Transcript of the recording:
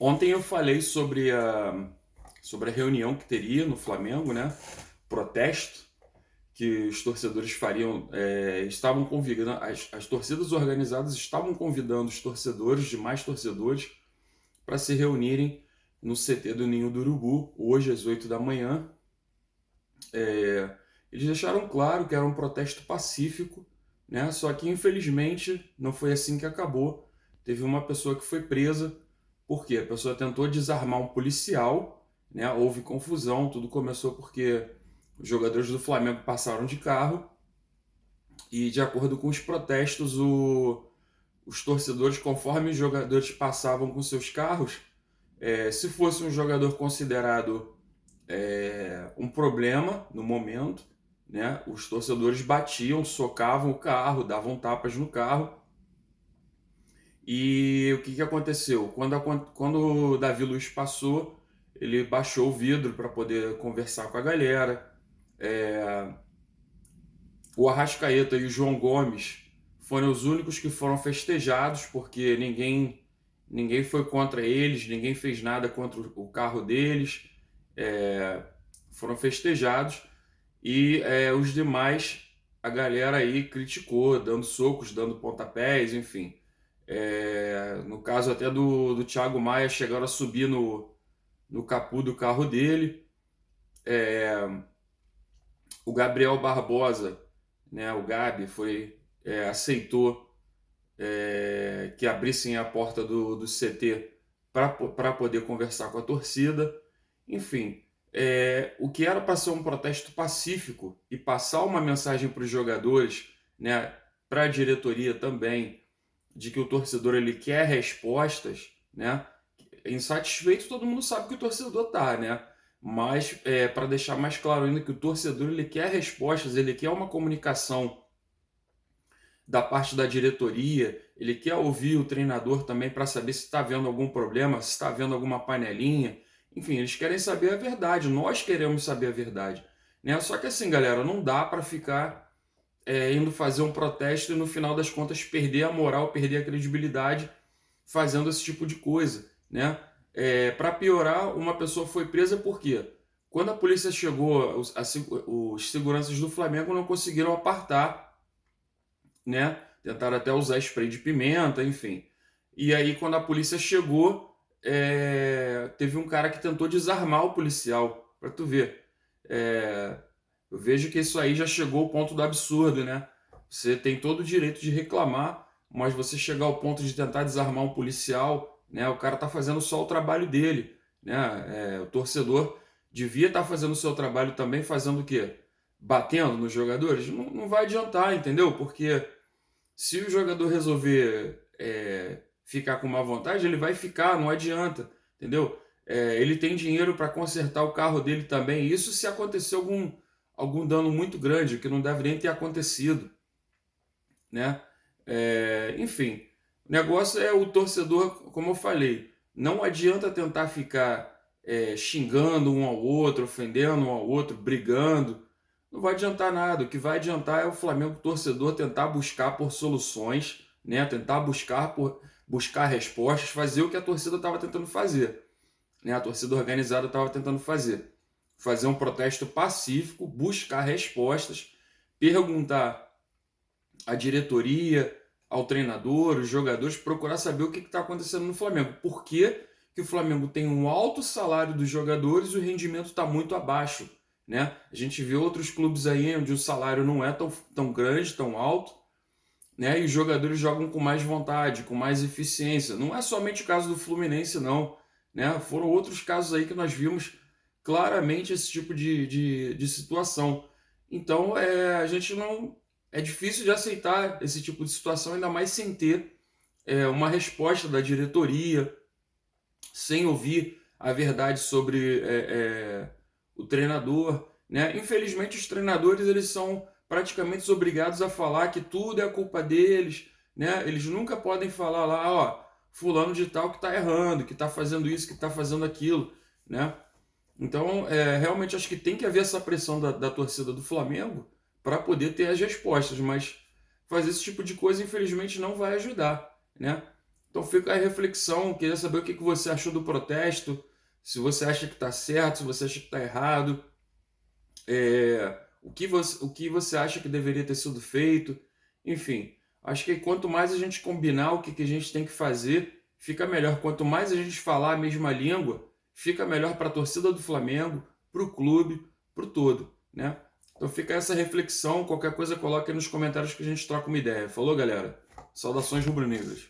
Ontem eu falei sobre a reunião que teria no Flamengo, né? Protesto que os torcedores fariam, estavam convidando, as torcidas organizadas estavam convidando os torcedores, demais torcedores, para se reunirem no CT do Ninho do Urubu, hoje às 8 da manhã. É, Eles deixaram claro que era um protesto pacífico, né? Só que infelizmente não foi assim que acabou. Teve uma pessoa que foi presa porque a pessoa tentou desarmar um policial, né? Houve confusão, tudo começou porque os jogadores do Flamengo passaram de carro e, de acordo com os protestos, os torcedores, conforme os jogadores passavam com seus carros, se fosse um jogador considerado um problema no momento, né? Os torcedores batiam, socavam o carro, davam tapas no carro. E o que, que aconteceu? Quando o Davi Luiz passou, ele baixou o vidro para poder conversar com a galera. É, o Arrascaeta e o João Gomes foram os únicos que foram festejados, porque ninguém foi contra eles, ninguém fez nada contra o carro deles. É, Foram festejados. E os demais, a galera aí criticou, dando socos, dando pontapés, enfim. No caso até do Thiago Maia, chegaram a subir no capô do carro dele. O Gabriel Barbosa, né, o Gabi, aceitou que abrissem a porta do CT para poder conversar com a torcida. Enfim, o que era para ser um protesto pacífico e passar uma mensagem para os jogadores, né, para a diretoria também, de que o torcedor ele quer respostas, né? Insatisfeito, todo mundo sabe que o torcedor tá, né? Mas para deixar mais claro ainda que o torcedor ele quer respostas, ele quer uma comunicação da parte da diretoria, ele quer ouvir o treinador também para saber se está vendo algum problema, se está vendo alguma panelinha. Enfim, eles querem saber a verdade, nós queremos saber a verdade. Né? Só que assim, galera, não dá para ficar indo fazer um protesto e no final das contas perder a moral, perder a credibilidade fazendo esse tipo de coisa. Né? Para piorar, uma pessoa foi presa por quê? Quando a polícia chegou, os seguranças do Flamengo não conseguiram apartar, né? Tentaram até usar spray de pimenta, enfim. E aí, quando a polícia chegou, teve um cara que tentou desarmar o policial, para tu ver. É, eu vejo que isso aí já chegou ao ponto do absurdo, né? Você tem todo o direito de reclamar, mas você chegar ao ponto de tentar desarmar um policial, né? O cara tá fazendo só o trabalho dele, né? O torcedor devia estar fazendo o seu trabalho também, fazendo o quê? Batendo nos jogadores? Não vai adiantar, entendeu? Porque se o jogador resolver ficar com má vontade, ele vai ficar, não adianta, entendeu? Ele tem dinheiro para consertar o carro dele também. Isso se acontecer algum dano muito grande, que não deve nem ter acontecido, né? Enfim, o negócio é o torcedor, como eu falei, não adianta tentar ficar xingando um ao outro, ofendendo um ao outro, brigando. Não vai adiantar nada. O que vai adiantar é o Flamengo torcedor tentar buscar por soluções, né? Tentar buscar respostas, fazer o que a torcida estava tentando fazer, né? A torcida organizada estava tentando fazer um protesto pacífico, buscar respostas, perguntar à diretoria, ao treinador, os jogadores, procurar saber o que está acontecendo no Flamengo. Por que que o Flamengo tem um alto salário dos jogadores e o rendimento está muito abaixo? Né? A gente vê outros clubes aí onde o salário não é tão grande, tão alto, né? E os jogadores jogam com mais vontade, com mais eficiência. Não é somente o caso do Fluminense, não. Né? Foram outros casos aí que nós vimos claramente esse tipo de situação. Então, a gente não. É difícil de aceitar esse tipo de situação, ainda mais sem ter uma resposta da diretoria, sem ouvir a verdade sobre o treinador. Né? Infelizmente, os treinadores eles são praticamente obrigados a falar que tudo é culpa deles. Né? Eles nunca podem falar lá, ó, fulano de tal que está errando, que está fazendo isso, que está fazendo aquilo. Né? Então, realmente acho que tem que haver essa pressão da torcida do Flamengo para poder ter as respostas, mas fazer esse tipo de coisa, infelizmente, não vai ajudar. Né? Então fica a reflexão, queria saber o que você achou do protesto, se você acha que está certo, se você acha que está errado, o que você acha que deveria ter sido feito, enfim. Acho que quanto mais a gente combinar o que a gente tem que fazer, fica melhor. Quanto mais a gente falar a mesma língua, fica melhor para a torcida do Flamengo, para o clube, para o todo, né? Então fica essa reflexão, qualquer coisa coloque aí nos comentários que a gente troca uma ideia. Falou, galera? Saudações rubro-negras.